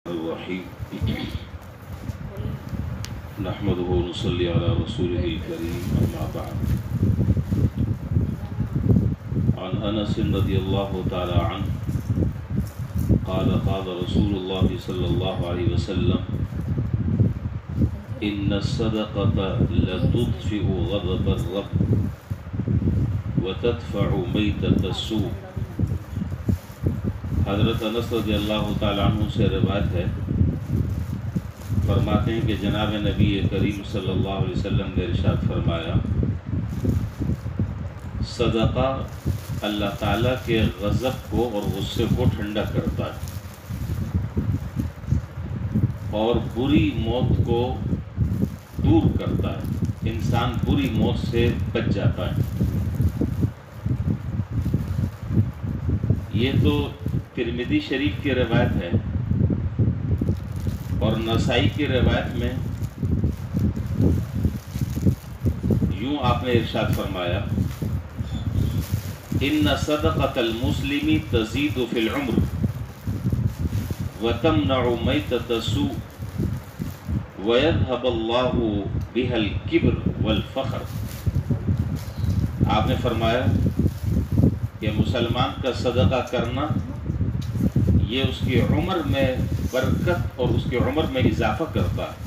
الرحیم نحمدہ ونصلی علی رسولہ الکریم اما بعد عن انس رضی اللہ تعالی عنہ قال قال رسول اللہ صلی اللہ علیہ وسلم ان الصدقة لتطفئ غضب الرب وتدفع میتة السوء۔ حضرت انس رضی اللہ تعالیٰ عنہ سے روایت ہے، فرماتے ہیں کہ جناب نبی کریم صلی اللہ علیہ وسلم نے ارشاد فرمایا، صدقہ اللہ تعالیٰ کے غضب کو اور غصے کو ٹھنڈا کرتا ہے اور بری موت کو دور کرتا ہے، انسان بری موت سے بچ جاتا ہے۔ یہ تو ترمذی شریف کی روایت ہے، اور نسائی کی روایت میں یوں آپ نے ارشاد فرمایا، ان صدقۃ المسلم تزید فی العمر وتمنع میتۃ السوء ویذهب اللہ بها الکبر والفخر۔ آپ نے فرمایا کہ مسلمان کا صدقہ کرنا یہ اس کی عمر میں برکت اور اس کی عمر میں اضافہ کرتا ہے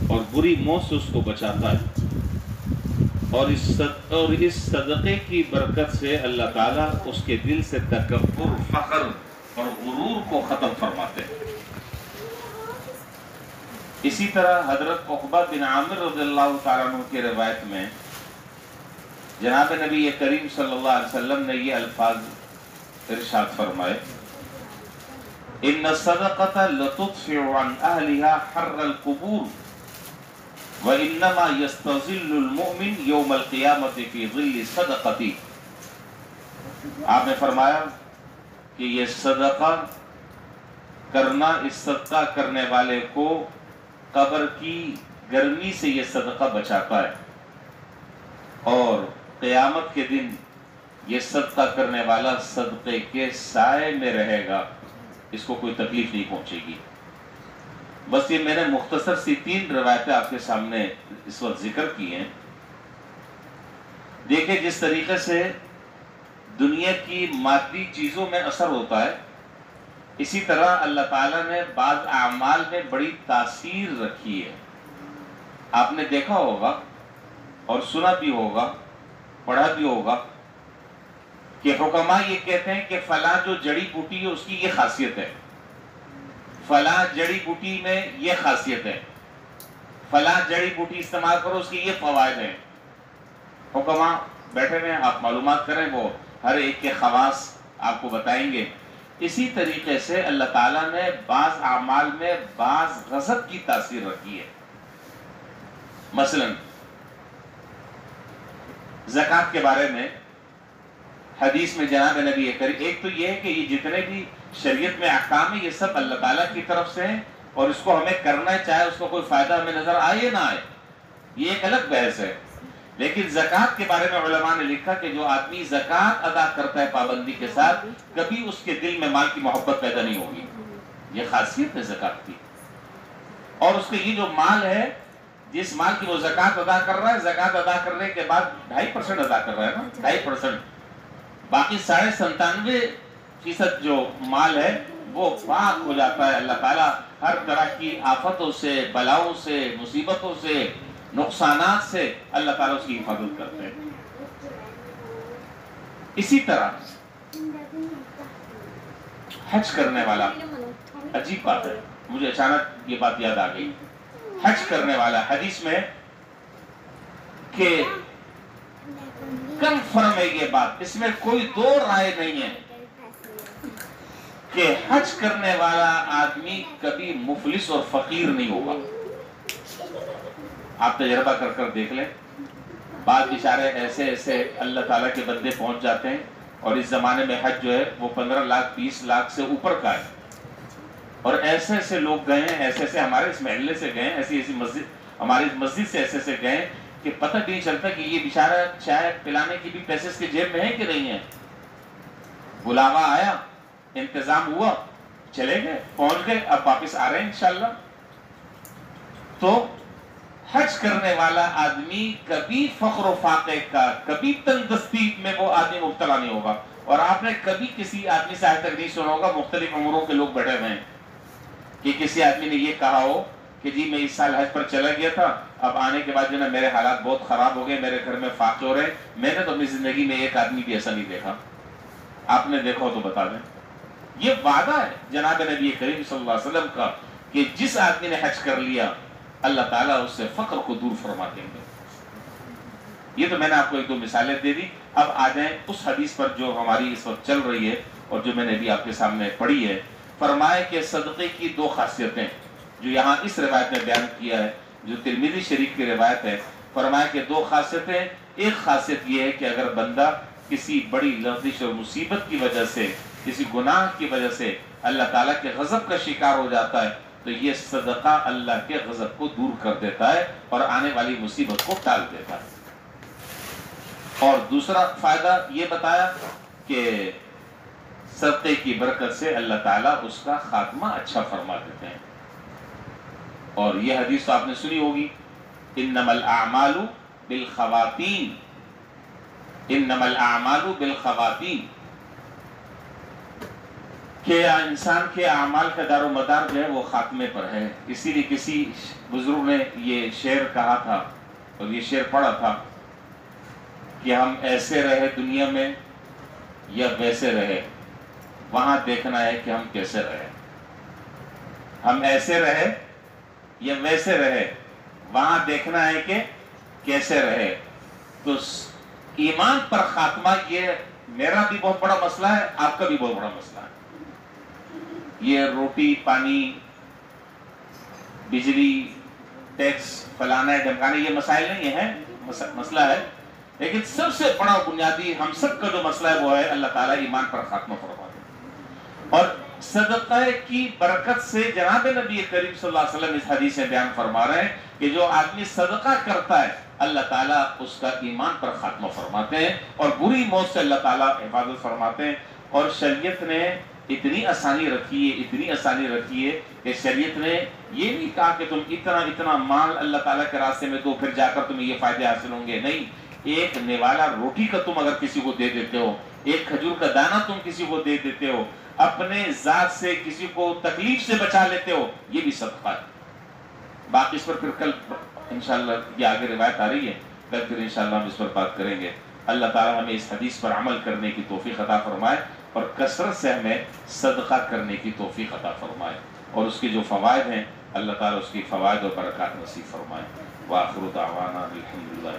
اور بری موت سے اس کو بچاتا ہے، اور اس صدقے کی برکت سے اللہ تعالیٰ اس کے دل سے تکبر، فخر اور غرور کو ختم فرماتے ہیں۔ اسی طرح حضرت عقبہ بن عامر رضی اللہ تعالیٰ عنہ کی روایت میں جناب نبی کریم صلی اللہ علیہ وسلم نے یہ الفاظ ارشاد فرمائے، ان الصدقة لتطفئ عن اهلها حر القبور وانما يستظل المؤمن يوم القيامة في ظل صدقتي۔ آپ نے فرمایا کہ یہ صدقہ کرنا، اس صدقہ کرنے والے کو قبر کی گرمی سے یہ صدقہ بچاتا ہے، اور قیامت کے دن یہ صدقہ کرنے والا صدقے کے سائے میں رہے گا، اس کو کوئی تکلیف نہیں پہنچے گی۔ بس یہ میں نے مختصر سی 3 روایتیں آپ کے سامنے اس وقت ذکر کی ہیں۔ دیکھیں جس طریقے سے دنیا کی مادی چیزوں میں اثر ہوتا ہے، اسی طرح اللہ تعالیٰ نے بعض اعمال میں بڑی تاثیر رکھی ہے۔ آپ نے دیکھا ہوگا اور سنا بھی ہوگا، پڑھا بھی ہوگا کہ حکماء یہ کہتے ہیں کہ فلاں جو جڑی بوٹی ہے اس کی یہ خاصیت ہے، فلاں جڑی بوٹی میں یہ خاصیت ہے، فلاں جڑی بوٹی استعمال کرو اس کی یہ فوائد ہیں۔ حکماء بیٹھے ہوئے آپ معلومات کریں، وہ ہر ایک کے خواص آپ کو بتائیں گے۔ اسی طریقے سے اللہ تعالیٰ نے بعض اعمال میں بعض غضب کی تاثیر رکھی ہے۔ مثلا زکوٰۃ کے بارے میں حدیث میں جناب نبی کریم، ایک تو یہ ہے کہ یہ جتنے بھی شریعت میں احکام ہیں یہ سب اللہ تعالیٰ کی طرف سے ہیں، اور اس کو ہمیں کرنا ہے، چاہے اس کو کوئی فائدہ ہمیں نظر آئے یا نہ آئے، یہ ایک الگ بحث ہے۔ لیکن زکوٰۃ کے بارے میں علماء نے لکھا کہ جو آدمی زکوٰۃ ادا کرتا ہے پابندی کے ساتھ، کبھی اس کے دل میں مال کی محبت پیدا نہیں ہوگی۔ یہ خاصیت ہے زکوٰۃ کی۔ اور اس کے یہ جو مال ہے، جس مال کی وہ زکوٰۃ ادا کر رہا ہے، زکوٰۃ ادا کرنے کے بعد 2.5% ادا کر رہا ہے نا، 2.5%، باقی 97.5% جو مال ہے وہ پاک ہو جاتا ہے۔ اللہ تعالیٰ ہر طرح کی آفتوں سے، بلاؤں سے، مصیبتوں سے، نقصانات سے اللہ تعالیٰ اس کی حفاظت کرتے ہیں۔ اسی طرح حج کرنے والا، عجیب بات ہے، مجھے اچانک یہ بات یاد آ گئی، حج کرنے والا، حدیث میں کہ کنفرم ہے یہ بات، اس میں کوئی دو رائے نہیں ہے کہ حج کرنے والا آدمی کبھی مفلس اور فقیر نہیں ہوگا۔ آپ تجربہ کر کر دیکھ لیں، بعض بیچارے ایسے ایسے اللہ تعالیٰ کے بندے پہنچ جاتے ہیں، اور اس زمانے میں حج جو ہے وہ 15 لاکھ 20 لاکھ سے اوپر کا ہے، اور ایسے ایسے لوگ گئے ہیں، ایسے ایسے ہمارے اس محلے سے گئے ہیں، ایسی ایسی مسجد، ہماری مسجد سے ایسے ایسے گئے کہ پتہ نہیں چلتا کہ یہ بیچارہ چائے پلانے کی بھی پیسے اس کے جیب میں ہے کہ نہیں ہے۔ بلاوا آیا، انتظام ہوا، چلے گئے، پہنچ گئے، اب واپس آ رہے ہیں انشاءاللہ. تو حج کرنے والا آدمی کبھی فقر و فاقے کا، کبھی تنگدستی میں وہ آدمی مبتلا نہیں ہوگا. اور آپ نے کبھی کسی آدمی سے آج تک نہیں سنا ہوگا، مختلف عمروں کے لوگ بیٹھے ہوئے ہیں، کہ کسی آدمی نے یہ کہا ہو کہ جی میں اس سال حج پر چلا گیا تھا، اب آنے کے بعد جو نا میرے حالات بہت خراب ہو گئے، میرے گھر میں فاقے ہو رہے. میں نے تو اپنی زندگی میں ایک آدمی بھی ایسا نہیں دیکھا. آپ نے دیکھا ہو تو بتا دیں. یہ وعدہ ہے جناب نبی کریم صلی اللہ علیہ وسلم کا کہ جس آدمی نے حج کر لیا اللہ تعالیٰ اس سے فقر کو دور فرما دیں گے. یہ تو میں نے آپ کو ایک دو مثالیں دے دی. اب آ جائیں اس حدیث پر جو ہماری اس وقت چل رہی ہے اور جو میں نے بھی آپ کے سامنے پڑھی ہے. فرمائے کہ صدقے کی دو خاصیتیں جو یہاں اس روایت میں بیان کیا ہے، جو ترمذی شریف کی روایت ہے. فرمائے کہ دو خاصیتیں. ایک خاصیت یہ ہے کہ اگر بندہ کسی بڑی لغزش اور مصیبت کی وجہ سے، کسی گناہ کی وجہ سے اللہ تعالیٰ کے غضب کا شکار ہو جاتا ہے تو یہ صدقہ اللہ کے غضب کو دور کر دیتا ہے اور آنے والی مصیبت کو ٹال دیتا ہے. اور دوسرا فائدہ یہ بتایا کہ صدقے کی برکت سے اللہ تعالیٰ اس کا خاتمہ اچھا فرما دیتے ہیں. اور یہ حدیث تو آپ نے سنی ہوگی، انما الاعمال بالخواتین، انما الاعمال بالخواتین، کہ انسان کے اعمال کا دار و مدار جو ہے وہ خاتمے پر ہے. اسی لیے کسی بزرگ نے یہ شعر کہا تھا اور یہ شعر پڑھا تھا کہ ہم ایسے رہے دنیا میں یا ویسے رہے، وہاں دیکھنا ہے کہ ہم کیسے رہے. ہم ایسے رہے یا ویسے رہے، وہاں دیکھنا ہے کہ کیسے رہے. تو ایمان پر خاتمہ یہ میرا بھی بہت بڑا مسئلہ ہے، آپ کا بھی بہت بڑا مسئلہ ہے. یہ روٹی پانی بجلی ٹیکس فلانا ڈمکانے یہ مسائل نہیں ہیں، مسئلہ ہے. لیکن سب سے بڑا بنیادی ہم سب کا جو مسئلہ ہے وہ ہے اللہ تعالیٰ ایمان پر خاتمہ فرما دے. اور صدقہ کی برکت سے جناب نبی کریم صلی اللہ علیہ وسلم اس حدیث میں بیان فرما رہے ہیں کہ جو آدمی صدقہ کرتا ہے اللہ تعالیٰ اس کا ایمان پر خاتمہ فرماتے ہیں اور بری موت سے اللہ تعالیٰ حفاظت فرماتے ہیں. اور شریعت نے اتنی آسانی رکھی ہے، اتنی آسانی رکھی ہے کہ شریعت نے یہ نہیں کہا کہ تم اتنا مال اللہ تعالیٰ کے راستے میں دو پھر جا کر تمہیں یہ فائدے حاصل ہوں گے. نہیں، ایک نوالا روٹی کا تم اگر کسی کو دے دیتے ہو، ایک کھجور کا دانہ تم کسی کو دے دیتے ہو، اپنے ذات سے کسی کو تکلیف سے بچا لیتے ہو، یہ بھی صدقہ ہے. باقی اس پر پھر کل انشاءاللہ یہ آگے روایت آ رہی ہے، کل پھر انشاءاللہ ہم اس پر بات کریں گے. اللہ تعالیٰ ہمیں اس حدیث پر عمل کرنے کی توفیق عطا فرمائے اور کثرت سے ہمیں صدقہ کرنے کی توفیق عطا فرمائے اور اس کے جو فوائد ہیں اللہ تعالیٰ اس کی فوائد اور برکات نصیب فرمائے. وآخر دعوانا الحمدللہ.